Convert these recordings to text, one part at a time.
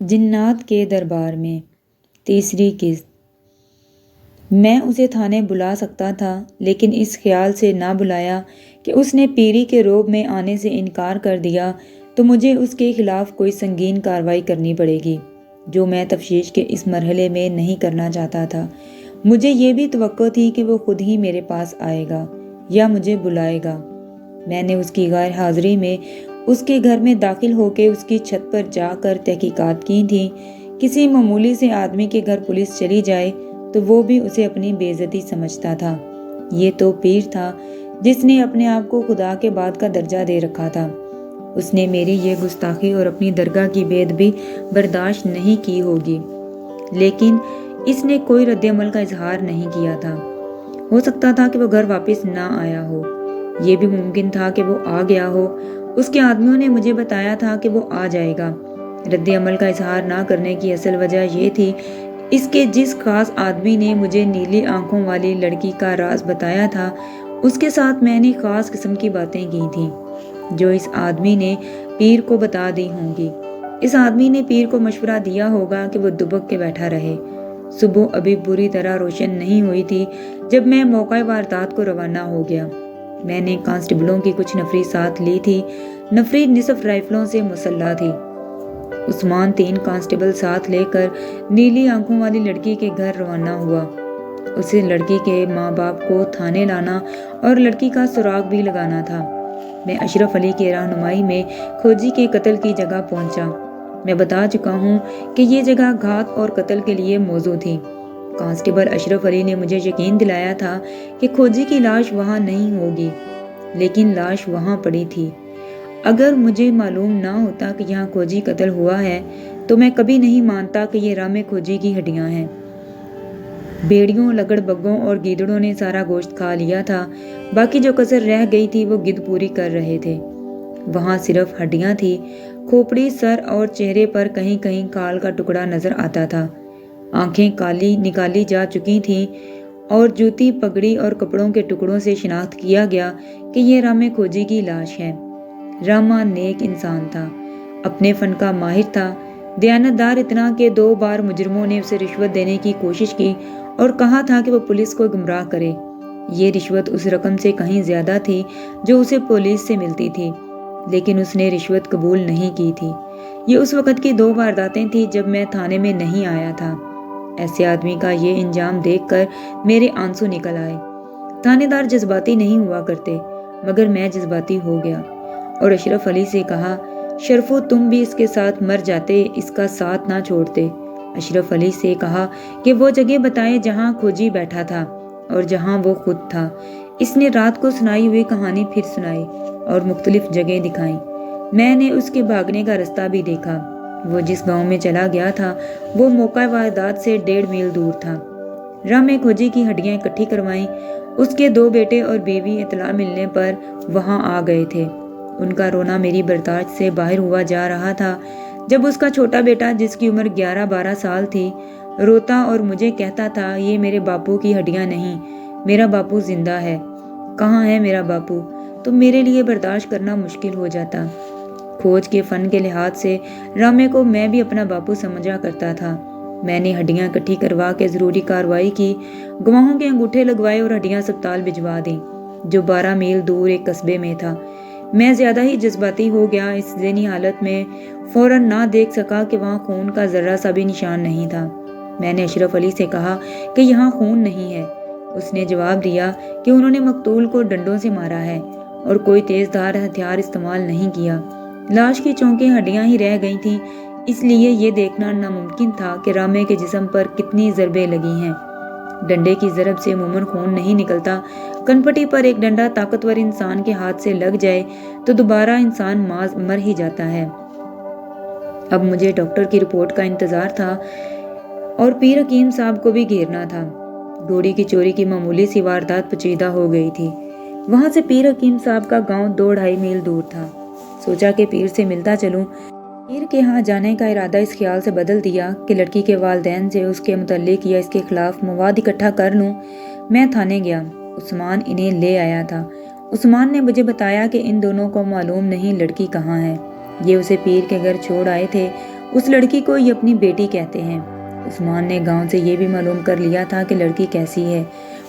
جنات کے دربار میں تیسری قسط۔ میں اسے تھانے بلا سکتا تھا، لیکن اس خیال سے نہ بلایا کہ اس نے پیری کے روب میں آنے سے انکار کر دیا تو مجھے اس کے خلاف کوئی سنگین کارروائی کرنی پڑے گی، جو میں تفتیش کے اس مرحلے میں نہیں کرنا چاہتا تھا۔ مجھے یہ بھی توقع تھی کہ وہ خود ہی میرے پاس آئے گا یا مجھے بلائے گا۔ میں نے اس کی غیر حاضری میں اس کے گھر میں داخل ہو کے اس کی چھت پر جا کر تحقیقات کی تھی۔ کسی معمولی سے آدمی کے گھر پولیس چلی جائے تو وہ بھی اسے اپنی بے عزتی سمجھتا تھا۔ یہ تو پیر تھا جس نے اپنے آپ کو خدا کے بعد کا درجہ دے رکھا تھا۔ اس نے میری یہ گستاخی اور اپنی درگاہ کی بے ادبی برداشت نہیں کی ہوگی، لیکن اس نے کوئی رد عمل کا اظہار نہیں کیا تھا۔ ہو سکتا تھا کہ وہ گھر واپس نہ آیا ہو، یہ بھی ممکن تھا کہ وہ آ گیا ہو۔ اس کے آدمیوں نے مجھے بتایا تھا کہ وہ آ جائے گا۔ رد عمل کا اظہار نہ کرنے کی اصل وجہ یہ تھی اس کے جس خاص آدمی نے مجھے نیلی آنکھوں والی لڑکی کا راز بتایا تھا، اس کے ساتھ میں نے خاص قسم کی باتیں کی تھیں جو اس آدمی نے پیر کو بتا دی ہوں گی۔ اس آدمی نے پیر کو مشورہ دیا ہوگا کہ وہ دبک کے بیٹھا رہے۔ صبح ابھی بری طرح روشن نہیں ہوئی تھی جب میں موقع واردات کو روانہ ہو گیا۔ میں نے کانسٹیبلوں کی کچھ نفری ساتھ لی تھی۔ نفری نصف رائفلوں سے مسلح تھی۔ عثمان 3 کانسٹیبل ساتھ لے کر نیلی آنکھوں والی لڑکی کے گھر روانہ ہوا۔ اسے لڑکی کے ماں باپ کو تھانے لانا اور لڑکی کا سراغ بھی لگانا تھا۔ میں اشرف علی کی رہنمائی میں کھوجی کے قتل کی جگہ پہنچا۔ میں بتا چکا ہوں کہ یہ جگہ گھات اور قتل کے لیے موزوں تھی۔ کانسٹیبل اشرف علی نے مجھے یقین دلایا تھا کہ کھوجی کی لاش وہاں نہیں ہوگی، لیکن لاش وہاں پڑی تھی۔ اگر مجھے معلوم نہ ہوتا کہ یہاں کھوجی قتل ہوا ہے تو میں کبھی نہیں مانتا کہ یہ رام کھوجی کی ہڈیاں ہیں۔ بھیڑیوں، لگڑ بگوں اور گیدڑوں نے سارا گوشت کھا لیا تھا، باقی جو کسر رہ گئی تھی وہ گدھ پوری کر رہے تھے۔ وہاں صرف ہڈیاں تھی، کھوپڑی، سر اور چہرے پر کہیں کہیں کھال کا ٹکڑا نظر آتا تھا۔ آنکھیں کالی نکالی جا چکی تھیں اور جوتی، پگڑی اور کپڑوں کے ٹکڑوں سے شناخت کیا گیا کہ یہ رام کھوجی کی لاش ہے۔ راما نیک انسان تھا، اپنے فن کا ماہر تھا، دیانتدار اتنا کہ 2 بار مجرموں نے اسے رشوت دینے کی کوشش کی اور کہا تھا کہ وہ پولیس کو گمراہ کرے۔ یہ رشوت اس رقم سے کہیں زیادہ تھی جو اسے پولیس سے ملتی تھی، لیکن اس نے رشوت قبول نہیں کی تھی۔ یہ اس وقت کی 2 وارداتیں تھیں جب میں تھانے میں نہیں آیا تھا۔ ایسے آدمی کا یہ انجام دیکھ کر میرے آنسو نکل آئے۔ تھانے دار جذباتی نہیں ہوا کرتے، مگر میں جذباتی ہو گیا اور اشرف علی سے کہا، شرفو تم بھی اس کے ساتھ مر جاتے، اس کا ساتھ نہ چھوڑتے۔ اشرف علی سے کہا کہ وہ جگہ بتائے جہاں کھوجی بیٹھا تھا اور جہاں وہ خود تھا۔ اس نے رات کو سنائی ہوئی کہانی پھر سنائی اور مختلف جگہیں دکھائیں۔ میں نے اس کے بھاگنے کا رستہ بھی دیکھا۔ وہ جس گاؤں میں چلا گیا تھا وہ موقع واردات سے 1.5 میل دور تھا۔ رام کھوجی کی ہڈیاں اکٹھی کروائیں۔ اس کے 2 بیٹے اور بیوی اطلاع ملنے پر وہاں آ گئے تھے۔ ان کا رونا میری برداشت سے باہر ہوا جا رہا تھا۔ جب اس کا چھوٹا بیٹا جس کی عمر 11-12 سال تھی روتا اور مجھے کہتا تھا، یہ میرے باپو کی ہڈیاں نہیں، میرا باپو زندہ ہے، کہاں ہے میرا باپو، تو میرے لیے برداشت کرنا مشکل ہو جاتا۔ کھوج کے فن کے لحاظ سے رامے کو میں بھی اپنا باپو سمجھا کرتا تھا۔ میں نے ہڈیاں اکٹھی کروا کے ضروری کارروائی کی، گواہوں کے انگوٹھے لگوائے اور ہڈیاں اسپتال بھجوا دیں، جو 12 میل دور ایک قصبے میں تھا۔ میں زیادہ ہی جذباتی ہو گیا۔ اس ذہنی حالت میں فوراً نہ دیکھ سکا کہ وہاں خون کا ذرہ سا بھی نشان نہیں تھا۔ میں نے اشرف علی سے کہا کہ یہاں خون نہیں ہے۔ اس نے جواب دیا کہ انہوں نے مقتول کو ڈنڈوں سے مارا ہے اور کوئی تیز دھار ہتھیار استعمال نہیں کیا۔ لاش کی چونکہ ہڈیاں ہی رہ گئی تھیں، اس لیے یہ دیکھنا ناممکن تھا کہ رامے کے جسم پر کتنی ضربیں لگی ہیں۔ ڈنڈے کی ضرب سے عموماً خون نہیں نکلتا۔ کنپٹی پر ایک ڈنڈا طاقتور انسان کے ہاتھ سے لگ جائے تو دوبارہ انسان مر ہی جاتا ہے۔ اب مجھے ڈاکٹر کی رپورٹ کا انتظار تھا اور پیر حکیم صاحب کو بھی گھیرنا تھا۔ گھوڑی کی چوری کی معمولی سی واردات پیچیدہ ہو گئی تھی۔ وہاں سے پیر حکیم صاحب کا گاؤں 2-2.5 میل دور تھا۔ سوچا کہ پیر سے ملتا چلوں۔ پیر کے ہاں جانے کا ارادہ اس خیال سے بدل دیا کہ لڑکی کے والدین سے اس کے متعلق یا اس کے خلاف مواد اکٹھا کر لوں۔ میں تھانے گیا۔ عثمان انہیں لے آیا تھا۔ عثمان نے مجھے بتایا کہ ان دونوں کو معلوم نہیں لڑکی کہاں ہے۔ یہ اسے پیر کے گھر چھوڑ آئے تھے اس لڑکی کو یہ اپنی بیٹی کہتے ہیں۔ عثمان نے گاؤں سے یہ بھی معلوم کر لیا تھا کہ لڑکی کیسی ہے۔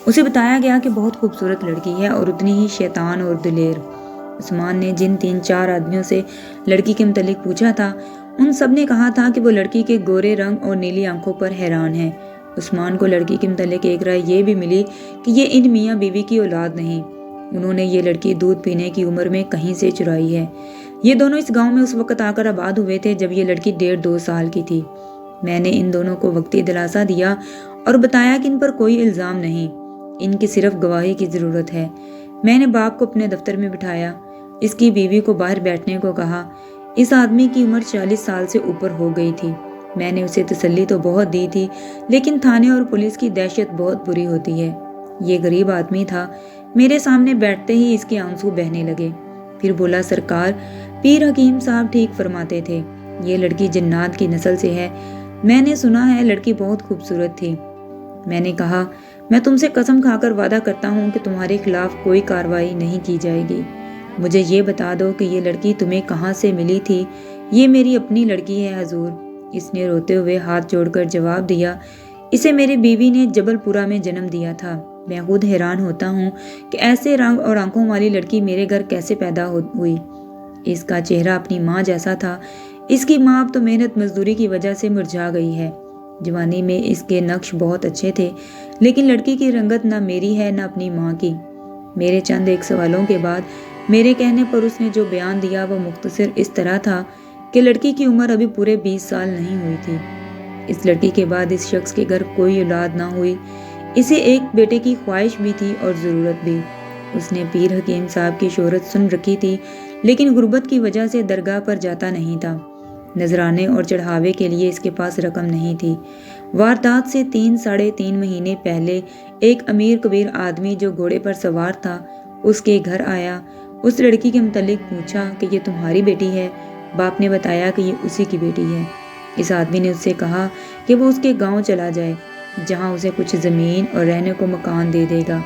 اسے بتایا گیا کہ بہت خوبصورت لڑکی ہے اور اتنی ہی شیطان اور دلیر۔ عثمان نے جن 3-4 آدمیوں سے لڑکی کے متعلق پوچھا تھا، ان سب نے کہا تھا کہ وہ لڑکی کے گورے رنگ اور نیلی آنکھوں پر حیران ہیں۔ عثمان کو لڑکی کے متعلق ایک رائے یہ بھی ملی کہ یہ ان میاں بیوی کی اولاد نہیں، انہوں نے یہ لڑکی دودھ پینے کی عمر میں کہیں سے چرائی ہے۔ یہ دونوں اس گاؤں میں اس وقت آ کر آباد ہوئے تھے جب یہ لڑکی 1.5-2 سال کی تھی۔ میں نے ان دونوں کو وقتی دلاسا دیا اور بتایا کہ ان پر کوئی الزام نہیں، ان کی صرف گواہی کی ضرورت ہے۔ میں نے باپ کو اپنے دفتر میں بٹھایا، اس کی بیوی کو باہر بیٹھنے کو کہا۔ اس آدمی کی عمر 40 سال سے اوپر ہو گئی تھی۔ میں نے اسے تسلی تو بہت دی تھی، لیکن تھانے اور پولیس کی دہشت بہت بری ہوتی ہے۔ یہ غریب آدمی تھا، میرے سامنے بیٹھتے ہی اس کے آنسو بہنے لگے۔ پھر بولا، سرکار، پیر حکیم صاحب ٹھیک فرماتے تھے، یہ لڑکی جنات کی نسل سے ہے۔ میں نے سنا ہے لڑکی بہت خوبصورت تھی۔ میں نے کہا، میں تم سے قسم کھا کر وعدہ کرتا ہوں کہ تمہارے خلاف کوئی کارروائی نہیں کی جائے گی۔ مجھے یہ بتا دو کہ یہ لڑکی تمہیں کہاں سے ملی تھی؟ یہ میری اپنی لڑکی ہے حضور۔ اس نے روتے ہوئے ہاتھ جوڑ کر جواب دیا، اسے میری بیوی نے جبل پورہ میں جنم دیا تھا۔ میں خود حیران ہوتا ہوں کہ ایسے رنگ اور آنکھوں والی لڑکی میرے گھر کیسے پیدا ہوئی۔ اس کا چہرہ اپنی ماں جیسا تھا۔ اس کی ماں اب تو محنت مزدوری کی وجہ سے مرجھا گئی ہے۔ جوانی میں اس کے نقش بہت اچھے تھے، لیکن لڑکی کی رنگت نہ میری ہے نہ اپنی ماں کی۔ میرے چند ایک سوالوں کے بعد میرے کہنے پر اس نے جو بیان دیا وہ مختصر اس طرح تھا کہ لڑکی کی عمر ابھی پورے 20 سال نہیں ہوئی تھی۔ اس لڑکی کے بعد اس شخص کے گھر کوئی اولاد نہ ہوئی۔ اسے ایک بیٹے کی خواہش بھی تھی اور ضرورت بھی۔ اس نے پیر حکیم صاحب کی شہرت سن رکھی تھی، لیکن غربت کی وجہ سے درگاہ پر جاتا نہیں تھا۔ نذرانے اور چڑھاوے کے لیے اس کے پاس رقم نہیں تھی۔ واردات سے 3-3.5 مہینے پہلے ایک امیر کبیر آدمی جو گھوڑے پر سوار تھا اس کے گھر آیا۔ اس لڑکی کے متعلق پوچھا کہ یہ تمہاری بیٹی ہے؟ باپ نے بتایا کہ یہ اسی کی بیٹی ہے۔ اس آدمی نے اس سے کہا کہ وہ اس کے گاؤں چلا جائے، جہاں اسے کچھ زمین اور رہنے کو مکان دے دے گا۔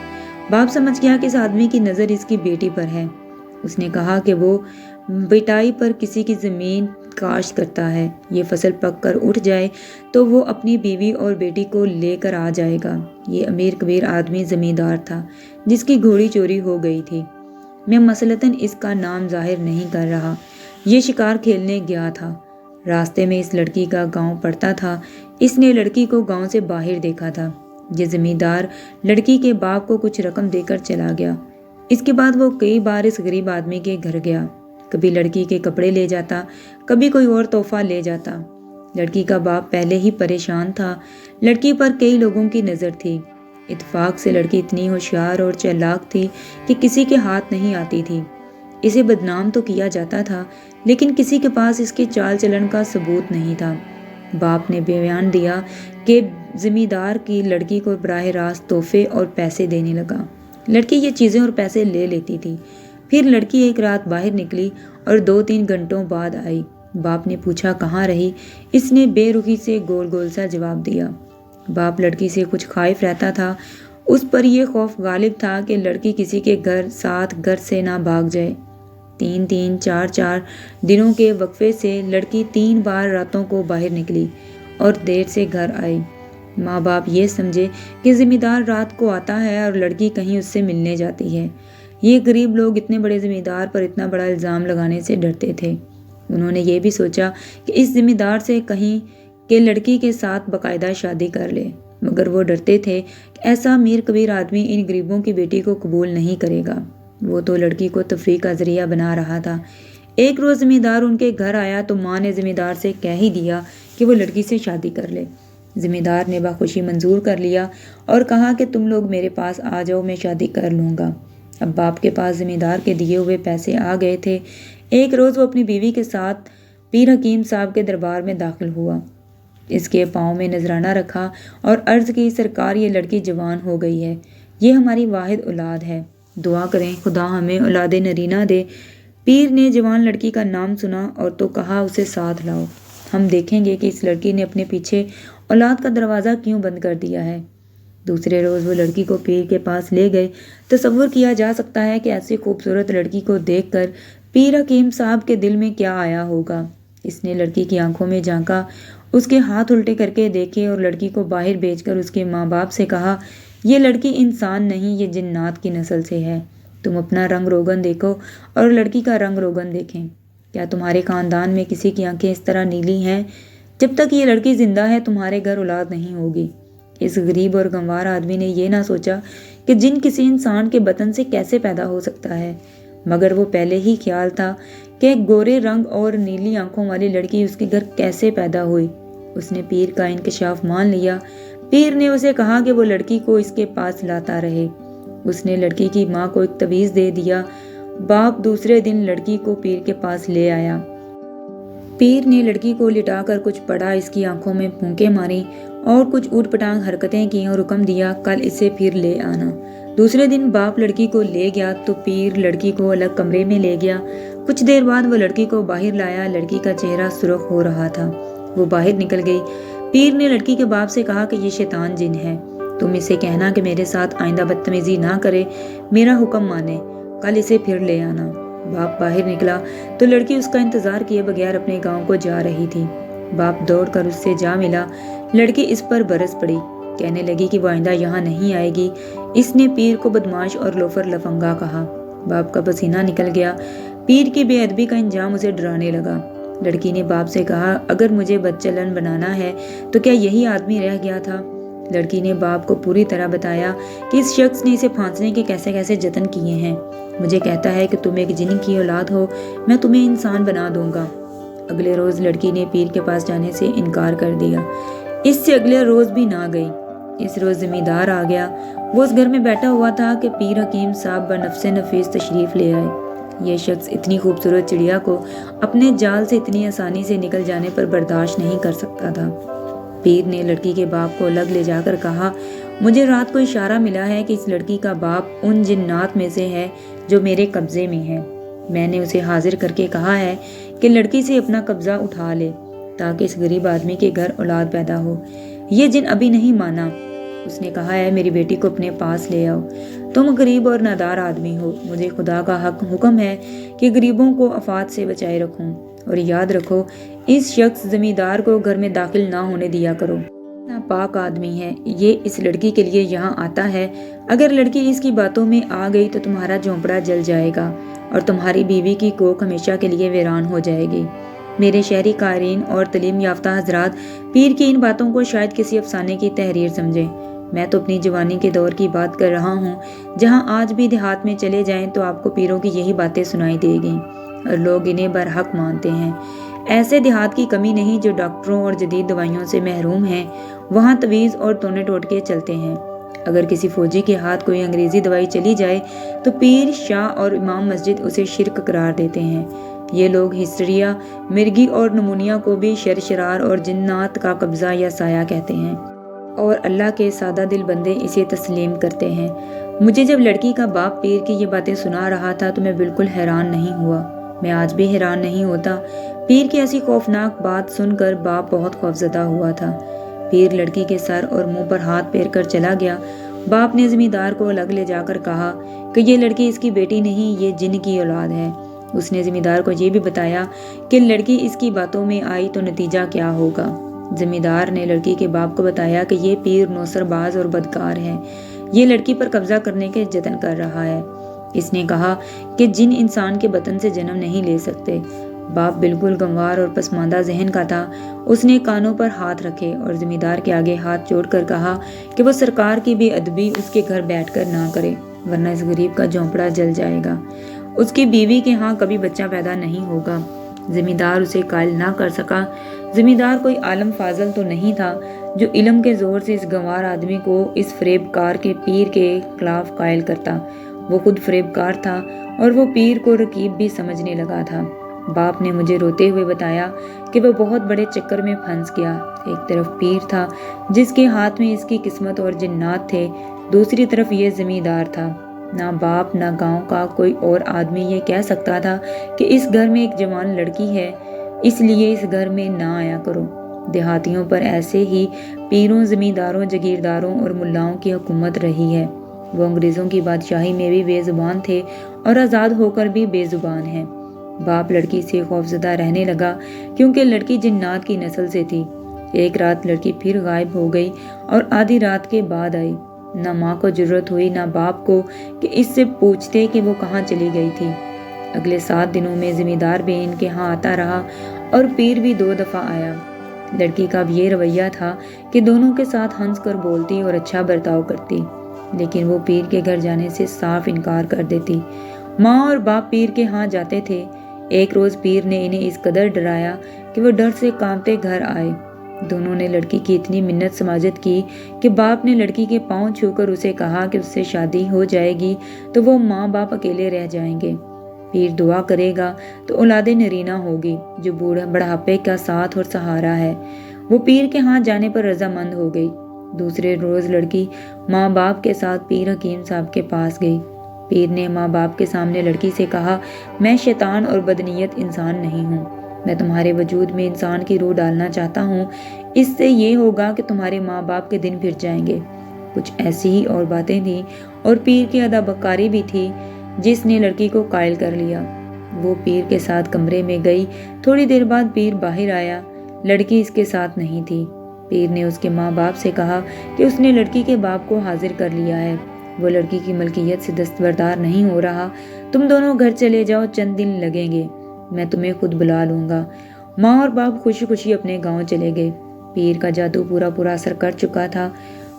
باپ سمجھ گیا کہ اس آدمی کی نظر اس کی بیٹی پر ہے۔ اس نے کہا کہ وہ بٹائی پر کسی کی زمین کاشت کرتا ہے، یہ فصل پک کر اٹھ جائے تو وہ اپنی بیوی اور بیٹی کو لے کر آ جائے گا۔ یہ امیر کبیر آدمی زمیندار تھا جس کی گھوڑی چوری ہو گئی تھی۔ میں مثلاً اس کا نام ظاہر نہیں کر رہا۔ یہ شکار کھیلنے گیا تھا۔ راستے میں اس لڑکی کا گاؤں پڑتا تھا۔ اس نے لڑکی کو گاؤں سے باہر دیکھا تھا۔ یہ زمیندار لڑکی کے باپ کو کچھ رقم دے کر چلا گیا۔ اس کے بعد وہ کئی بار اس غریب آدمی کے گھر گیا، کبھی لڑکی کے کپڑے لے جاتا، کبھی کوئی اور تحفہ لے جاتا۔ لڑکی کا باپ پہلے ہی پریشان تھا۔ لڑکی پر کئی لوگوں کی نظر تھی۔ اتفاق سے لڑکی اتنی ہوشیار اور چالاک تھی کہ کسی کے ہاتھ نہیں آتی تھی۔ اسے بدنام تو کیا جاتا تھا، لیکن کسی کے پاس اس کے چال چلن کا ثبوت نہیں تھا۔ باپ نے بیان دیا کہ زمیندار کی لڑکی کو براہ راست تحفے اور پیسے دینے لگا۔ لڑکی یہ چیزیں اور پیسے لے لیتی تھی۔ پھر لڑکی ایک رات باہر نکلی اور 2-3 گھنٹوں بعد آئی۔ باپ نے پوچھا کہاں رہی؟ اس نے بے رخی سے گول گول سا جواب دیا۔ باپ لڑکی سے کچھ خائف رہتا تھا۔ اس پر یہ خوف غالب تھا کہ لڑکی کسی کے ساتھ گھر سے نہ بھاگ جائے۔ 3-3 4-4 دنوں کے وقفے سے لڑکی 3 بار راتوں کو باہر نکلی اور دیر سے گھر آئی۔ ماں باپ یہ سمجھے کہ زمیندار رات کو آتا ہے اور لڑکی کہیں اس سے ملنے جاتی ہے۔ یہ غریب لوگ اتنے بڑے زمیندار پر اتنا بڑا الزام لگانے سے ڈرتے تھے۔ انہوں نے یہ بھی سوچا کہ اس زمیندار سے کہیں کہ لڑکی کے ساتھ باقاعدہ شادی کر لے، مگر وہ ڈرتے تھے کہ ایسا امیر کبیر آدمی ان غریبوں کی بیٹی کو قبول نہیں کرے گا۔ وہ تو لڑکی کو تفریح کا ذریعہ بنا رہا تھا۔ ایک روز زمیندار ان کے گھر آیا تو ماں نے زمیندار سے کہہ ہی دیا کہ وہ لڑکی سے شادی کر لے۔ زمیندار نے بخوشی منظور کر لیا اور کہا کہ تم لوگ میرے پاس آ جاؤ، میں شادی کر لوں گا۔ اب باپ کے پاس زمیندار کے دیے ہوئے پیسے آ گئے تھے۔ ایک روز وہ اپنی بیوی کے ساتھ پیر حکیم صاحب کے دربار میں داخل ہوا۔ اس کے پاؤں میں نذرانہ رکھا اور عرض کی، سرکار یہ لڑکی جوان ہو گئی ہے، یہ ہماری واحد اولاد ہے، دعا کریں خدا ہمیں اولاد نرینہ دے۔ پیر نے جوان لڑکی کا نام سنا اور تو کہا اسے ساتھ لاؤ، ہم دیکھیں گے کہ اس لڑکی نے اپنے پیچھے اولاد کا دروازہ کیوں بند کر دیا ہے۔ دوسرے روز وہ لڑکی کو پیر کے پاس لے گئے۔ تصور کیا جا سکتا ہے کہ ایسی خوبصورت لڑکی کو دیکھ کر پیر حکیم صاحب کے دل میں کیا آیا ہوگا۔ اس نے لڑکی کی آنکھوں میں جھانکا، اس کے ہاتھ الٹے کر کے دیکھے اور لڑکی کو باہر بھیج کر اس کے ماں باپ سے کہا، یہ لڑکی انسان نہیں، یہ جنات کی نسل سے ہے۔ تم اپنا رنگ روغن دیکھو اور لڑکی کا رنگ روغن دیکھیں۔ کیا تمہارے خاندان میں کسی کی آنکھیں اس طرح نیلی ہیں؟ جب تک یہ لڑکی زندہ ہے تمہارے گھر اولاد نہیں ہوگی۔ اس غریب اور گنوار آدمی نے یہ نہ سوچا کہ جن کسی انسان کے بطن سے کیسے پیدا ہو سکتا ہے، مگر وہ پہلے ہی خیال تھا کہ ایک گورے رنگ اور نیلی آنکھوں والی لڑکی اس کے گھر کیسے پیدا ہوئی۔ اس نے پیر کا انکشاف مان لیا۔ پیر نے اسے کہا کہ وہ لڑکی کو اس کے پاس لاتا رہے۔ اس نے لڑکی کی ماں کو ایک تعویذ دے دیا۔ باپ دوسرے دن لڑکی کو پیر کے پاس لے آیا۔ پیر نے لڑکی کو لٹا کر کچھ پڑھا، اس کی آنکھوں میں پھونکیں ماری اور کچھ اوٹ پٹانگ حرکتیں کی اور حکم دیا، کل اسے پھر لے آنا۔ دوسرے دن باپ لڑکی کو لے گیا تو پیر لڑکی کو الگ کمرے میں لے گیا۔ کچھ دیر بعد وہ لڑکی کو باہر لایا۔ لڑکی کا چہرہ سرخ ہو رہا تھا۔ وہ باہر نکل گئی۔ پیر نے لڑکی کے باپ سے کہا کہ یہ شیطان جن ہے، تم اسے کہنا کہ میرے ساتھ آئندہ بدتمیزی نہ کرے، میرا حکم مانے، کل اسے پھر لے آنا۔ باپ باہر نکلا تو لڑکی اس کا انتظار کیے بغیر اپنے گاؤں کو جا رہی تھی۔ باپ دوڑ کر اس سے جا ملا۔ لڑکی اس پر برس پڑی، کہنے لگی کہ وہ آئندہ یہاں نہیں آئے گی۔ اس نے پیر کو بدماش اور لوفر لفنگا کہا۔ باپ کا پسینہ نکل گیا۔ پیر کی بے ادبی کا انجام اسے ڈرانے لگا۔ لڑکی نے باپ سے کہا، اگر مجھے بدچلن بنانا ہے تو کیا یہی آدمی رہ گیا تھا؟ لڑکی نے باپ کو پوری طرح بتایا کہ اس شخص نے اسے پھانسنے کے کیسے کیسے جتن کیے ہیں۔ مجھے کہتا ہے کہ تم ایک جن کی اولاد ہو، میں تمہیں انسان بنا دوں گا۔ اگلے روز لڑکی نے پیر کے پاس جانے سے انکار کر دیا۔ اس سے اگلے روز بھی نہ گئی۔ اس روز زمیندار آ گیا۔ وہ اس گھر میں بیٹھا ہوا تھا کہ پیر حکیم صاحب بنفس نفیس تشریف لے آئے۔ یہ شخص اتنی خوبصورت چڑیا کو اپنے جال سے اتنی آسانی سے نکل جانے پر برداشت نہیں کر سکتا تھا۔ پیر نے لڑکی کے باپ کو الگ لے جا کر کہا، مجھے رات کو اشارہ ملا ہے کہ اس لڑکی کا باپ ان جنات میں سے ہے جو میرے قبضے میں ہے۔ میں نے اسے حاضر کر کے کہا ہے کہ لڑکی سے اپنا قبضہ اٹھا لے تاکہ اس غریب آدمی کے گھر اولاد پیدا ہو۔ یہ جن ابھی نہیں مانا۔ اس نے کہا ہے، میری بیٹی کو اپنے پاس لے آؤ۔ تم غریب اور نادار آدمی ہو، مجھے خدا کا حکم ہے کہ غریبوں کو آفات سے بچائے رکھوں، اور یاد رکھو اس شخص زمیندار کو گھر میں داخل نہ ہونے دیا کرو۔ ناپاک آدمی ہے، یہ اس لڑکی کے لیے یہاں آتا ہے۔ اگر لڑکی اس کی باتوں میں آ گئی تو تمہارا جھونپڑا جل جائے گا اور تمہاری بیوی کی کوکھ ہمیشہ کے لیے ویران ہو جائے گی۔ میرے شہری قارئین اور تعلیم یافتہ حضرات پیر کی ان باتوں کو شاید کسی افسانے کی تحریر سمجھیں۔ میں تو اپنی جوانی کے دور کی بات کر رہا ہوں، جہاں آج بھی دیہات میں چلے جائیں تو آپ کو پیروں کی یہی باتیں سنائی دے گی اور لوگ انہیں برحق مانتے ہیں۔ ایسے دیہات کی کمی نہیں جو ڈاکٹروں اور جدید دوائیوں سے محروم ہیں، وہاں تعویذ اور ٹونے ٹوٹکے چلتے ہیں۔ اگر کسی فوجی کے ہاتھ کوئی انگریزی دوائی چلی جائے تو پیر، شاہ اور امام مسجد اسے شرک قرار دیتے ہیں۔ یہ لوگ ہسٹریا، مرگی اور نمونیا کو بھی شرشرار اور جنات کا قبضہ یا سایہ کہتے ہیں، اور اللہ کے سادہ دل بندے اسے تسلیم کرتے ہیں۔ مجھے جب لڑکی کا باپ پیر کی یہ باتیں سنا رہا تھا تو میں بالکل حیران نہیں ہوا۔ میں آج بھی حیران نہیں ہوتا۔ پیر کی ایسی خوفناک بات سن کر باپ بہت خوفزدہ ہوا تھا۔ پیر لڑکی کے سر اور منہ پر ہاتھ پھیر کر چلا گیا۔ باپ نے زمیندار کو الگ لے جا کر کہا کہ یہ لڑکی اس کی بیٹی نہیں، یہ جن کی اولاد ہے۔ اس نے زمیندار کو یہ بھی بتایا کہ لڑکی اس کی باتوں میں آئی تو نتیجہ کیا ہوگا۔ زمیندار نے لڑکی کے باپ کو بتایا کہ یہ پیر نوسر باز اور بدکار ہے، یہ لڑکی پر قبضہ کرنے کے جتن کر رہا ہے۔ اس نے کہا کہ جن انسان کے بطن سے جنم نہیں لے سکتے۔ باپ بالکل گنوار اور پسماندہ ذہن کا تھا۔ اس نے کانوں پر ہاتھ رکھے اور زمیندار کے آگے ہاتھ جوڑ کر کہا کہ وہ سرکار کی بے ادبی اس کے گھر بیٹھ کر نہ کرے، ورنہ اس غریب کا جھونپڑا جل جائے گا۔ اس کی بیوی کے ہاں کبھی بچہ پیدا نہیں ہوگا۔ زمیندار اسے قائل نہ کر سکا۔ زمیندار کوئی عالم فاضل تو نہیں تھا جو علم کے زور سے اس گنوار آدمی کو اس فریب کار کے پیر کے خلاف قائل کرتا۔ وہ خود فریب کار تھا اور وہ پیر کو رقیب بھی سمجھنے لگا تھا۔ باپ نے مجھے روتے ہوئے بتایا کہ وہ بہت بڑے چکر میں پھنس گیا۔ ایک طرف پیر تھا جس کے ہاتھ میں اس کی قسمت اور جنات تھے، دوسری طرف یہ زمیندار تھا۔ نہ باپ نہ گاؤں کا کوئی اور آدمی یہ کہہ سکتا تھا کہ اس گھر میں ایک جوان لڑکی ہے، اس لیے اس گھر میں نہ آیا کرو۔ دیہاتیوں پر ایسے ہی پیروں، زمینداروں، جگیرداروں اور ملاؤں کی حکومت رہی ہے۔ وہ انگریزوں کی بادشاہی میں بھی بے زبان تھے اور آزاد ہو کر بھی بے زبان ہیں۔ باپ لڑکی سے خوفزدہ رہنے لگا کیونکہ لڑکی جنات کی نسل سے تھی۔ ایک رات لڑکی پھر غائب ہو گئی اور آدھی رات کے بعد آئی۔ نہ ماں کو جرأت ہوئی نہ باپ کو کہ اس سے پوچھتے کہ وہ کہاں چلی گئی تھی۔ اگلے 7 دنوں میں زمیندار بھی ان کے ہاں آتا رہا اور پیر بھی 2 دفعہ آیا۔ لڑکی کا بھی یہ رویہ تھا کہ دونوں کے ساتھ ہنس کر بولتی اور اچھا برتاؤ کرتی، لیکن وہ پیر کے گھر جانے سے صاف انکار کر دیتی۔ ماں اور باپ پیر کے ہاں جاتے تھے۔ ایک روز پیر نے انہیں اس قدر ڈرایا کہ وہ ڈر سے کانپتے گھر آئے۔ دونوں نے لڑکی کی اتنی منت سماجت کی کہ باپ نے لڑکی کے پاؤں چھو کر اسے کہا کہ اس سے شادی ہو جائے گی تو وہ ماں باپ اکیلے رہ جائیں گے۔ پیر دعا کرے گا تو اولاد نرینہ ہوگی جو بڑھاپے کا ساتھ اور سہارا ہے۔ وہ پیر کے ہاں جانے پر رضامند ہو گئی۔ دوسرے روز لڑکی ماں باپ کے ساتھ پیر حکیم صاحب کے پاس گئی۔ پیر نے ماں باپ کے سامنے لڑکی سے کہا، میں شیطان اور بدنیت انسان نہیں ہوں، میں تمہارے وجود میں انسان کی روح ڈالنا چاہتا ہوں، اس سے یہ ہوگا کہ تمہارے ماں باپ کے دن پھر جائیں گے۔ کچھ ایسی ہی اور باتیں تھیں اور پیر کی ادابکاری بھی تھی جس نے لڑکی کو قائل کر لیا۔ وہ پیر کے ساتھ کمرے میں گئی۔ تھوڑی دیر بعد پیر باہر آیا، لڑکی اس کے ساتھ نہیں تھی۔ پیر نے اس کے ماں باپ سے کہا کہ اس نے لڑکی کے باپ کو حاضر کر لیا ہے، وہ لڑکی کی ملکیت سے دستبردار نہیں ہو رہا، تم دونوں گھر چلے جاؤ، چند دن لگیں گے، میں تمہیں خود بلا لوں گا۔ ماں اور باپ خوشی خوشی اپنے گاؤں چلے گئے۔ پیر کا جادو پورا اثر کر چکا تھا۔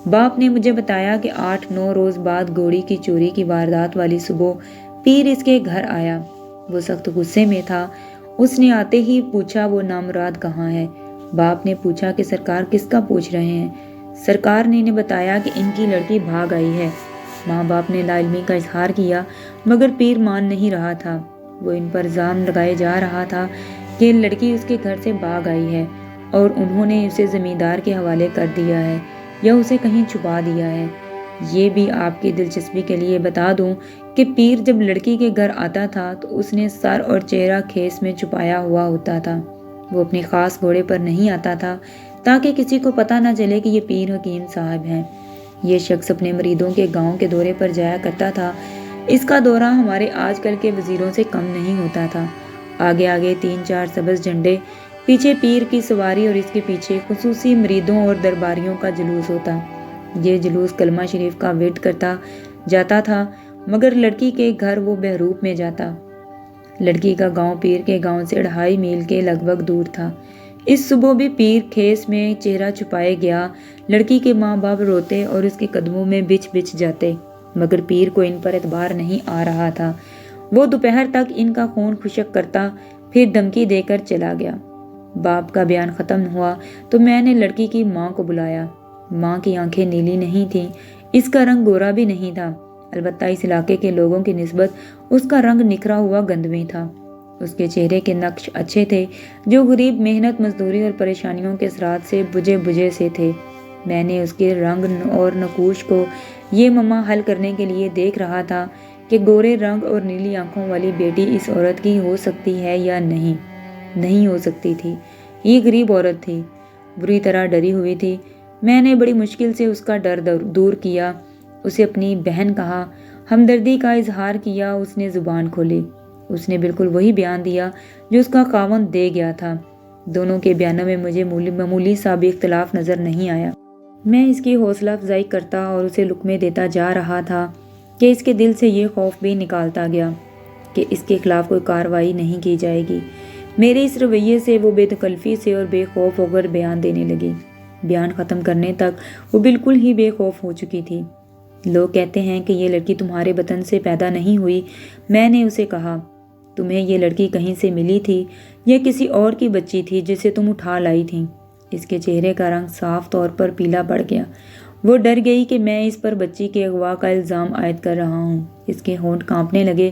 باپ نے مجھے بتایا کہ 8-9 روز بعد گھوڑی کی چوری کی واردات والی صبح پیر اس کے گھر آیا۔ وہ سخت غصے میں تھا۔ اس نے آتے ہی پوچھا وہ نامراد کہاں ہے۔ باپ نے پوچھا کہ سرکار کس کا پوچھ رہے ہیں؟ سرکار نے انہیں بتایا کہ ان کی لڑکی بھاگ آئی ہے۔ ماں باپ نے لا علمی کا اظہار کیا مگر پیر مان نہیں رہا تھا۔ وہ ان پر الزام لگائے جا رہا تھا کہ لڑکی اس کے گھر سے بھاگ آئی ہے اور انہوں نے اسے زمیندار کے حوالے کر دیا ہے یا اسے کہیں چھپا دیا ہے۔ یہ بھی آپ کی دلچسپی کے لیے بتا دوں کہ پیر جب لڑکی کے گھر آتا تھا تو اس نے سر اور چہرہ کھیس میں چھپایا ہوا ہوتا تھا۔ وہ اپنی خاص گھوڑے پر نہیں آتا تھا تاکہ کسی کو پتہ نہ چلے کہ یہ پیر حکیم صاحب ہیں۔ یہ شخص اپنے مریدوں کے گاؤں کے دورے پر جایا کرتا تھا۔ اس کا دورہ ہمارے آج کل کے وزیروں سے کم نہیں ہوتا تھا۔ آگے 3-4 سبز جھنڈے، پیچھے پیر کی سواری اور اس کے پیچھے خصوصی مریدوں اور درباریوں کا جلوس ہوتا۔ یہ جلوس کلمہ شریف کا ورد کرتا جاتا تھا مگر لڑکی کے گھر وہ بہروپ میں جاتا۔ لڑکی کا گاؤں پیر کے گاؤں سے 2.5 میل کے لگ بھگ دور تھا۔ اس صبح بھی پیر کھیس میں چہرہ چھپائے گیا۔ لڑکی کے ماں باپ روتے اور اس کے قدموں میں بچ جاتے مگر پیر کو ان پر اعتبار نہیں آ رہا تھا۔ وہ دوپہر تک ان کا خون خشک کرتا پھر دھمکی دے کر چلا گیا۔ باپ کا بیان ختم ہوا تو میں نے لڑکی کی ماں کو بلایا۔ ماں کی آنکھیں نیلی نہیں تھیں، اس کا رنگ گورا بھی نہیں تھا، البتہ اس علاقے کے لوگوں کی نسبت اس کا رنگ نکھرا ہوا گندمی تھا۔ اس کے چہرے کے نقش اچھے تھے جو غریب محنت مزدوری اور پریشانیوں کے اثرات سے بجھے سے تھے۔ میں نے اس کے رنگ اور نقوش کو یہ مما حل کرنے کے لیے دیکھ رہا تھا کہ گورے رنگ اور نیلی آنکھوں والی بیٹی اس عورت کی ہو سکتی ہے یا نہیں ہو سکتی تھی۔ یہ غریب عورت تھی، بری طرح ڈری ہوئی تھی۔ میں نے بڑی مشکل سے اس کا ڈر دور کیا، اسے اپنی بہن کہا، ہمدردی کا اظہار کیا۔ اس نے زبان کھولی، اس نے بالکل وہی بیان دیا جو اس کا خاوند دے گیا تھا۔ دونوں کے بیانوں میں مجھے معمولی سا بھی اختلاف نظر نہیں آیا۔ میں اس کی حوصلہ افزائی کرتا اور اسے لقمے دیتا جا رہا تھا کہ اس کے دل سے یہ خوف بھی نکالتا گیا کہ اس کے خلاف کوئی کارروائی نہیں کی جائے گی۔ میرے اس رویے سے وہ بے تکلفی سے اور بے خوف ہو کر بیان دینے لگی۔ بیان ختم کرنے تک وہ بالکل ہی بے خوف ہو چکی تھی۔ لوگ کہتے ہیں کہ یہ لڑکی تمہارے بطن سے پیدا نہیں ہوئی۔ میں نے اسے کہا، تمہیں یہ لڑکی کہیں سے ملی تھی یا کسی اور کی بچی تھی جسے تم اٹھا لائی تھی؟ اس کے چہرے کا رنگ صاف طور پر پیلا پڑ گیا۔ وہ ڈر گئی کہ میں اس پر بچی کے اغوا کا الزام عائد کر رہا ہوں۔ اس کے ہونٹ کانپنے لگے۔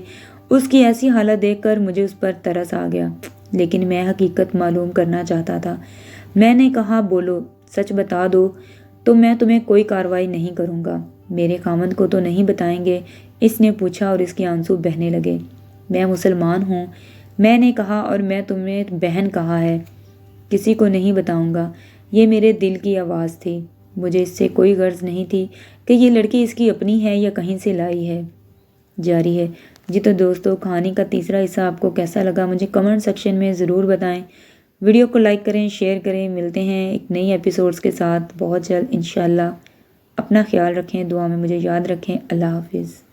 اس کی ایسی حالت دیکھ کر مجھے اس پر ترس آ گیا، لیکن میں حقیقت معلوم کرنا چاہتا تھا۔ میں نے کہا، بولو، سچ بتا دو تو میں تمہیں کوئی کارروائی نہیں کروں گا۔ میرے خاوند کو تو نہیں بتائیں گے؟ اس نے پوچھا اور اس کے آنسو بہنے لگے۔ میں مسلمان ہوں، میں نے کہا، اور میں تمہیں بہن کہا ہے، کسی کو نہیں بتاؤں گا۔ یہ میرے دل کی آواز تھی۔ مجھے اس سے کوئی غرض نہیں تھی کہ یہ لڑکی اس کی اپنی ہے یا کہیں سے لائی ہے۔ جاری ہے۔ جی تو دوستو کہانی کا تیسرا حصہ آپ کو کیسا لگا مجھے کمنٹ سیکشن میں ضرور بتائیں۔ ویڈیو کو لائک کریں، شیئر کریں۔ ملتے ہیں ایک نئی ایپیسوڈز کے ساتھ بہت جلد انشاءاللہ۔ اپنا خیال رکھیں، دعا میں مجھے یاد رکھیں۔ اللہ حافظ۔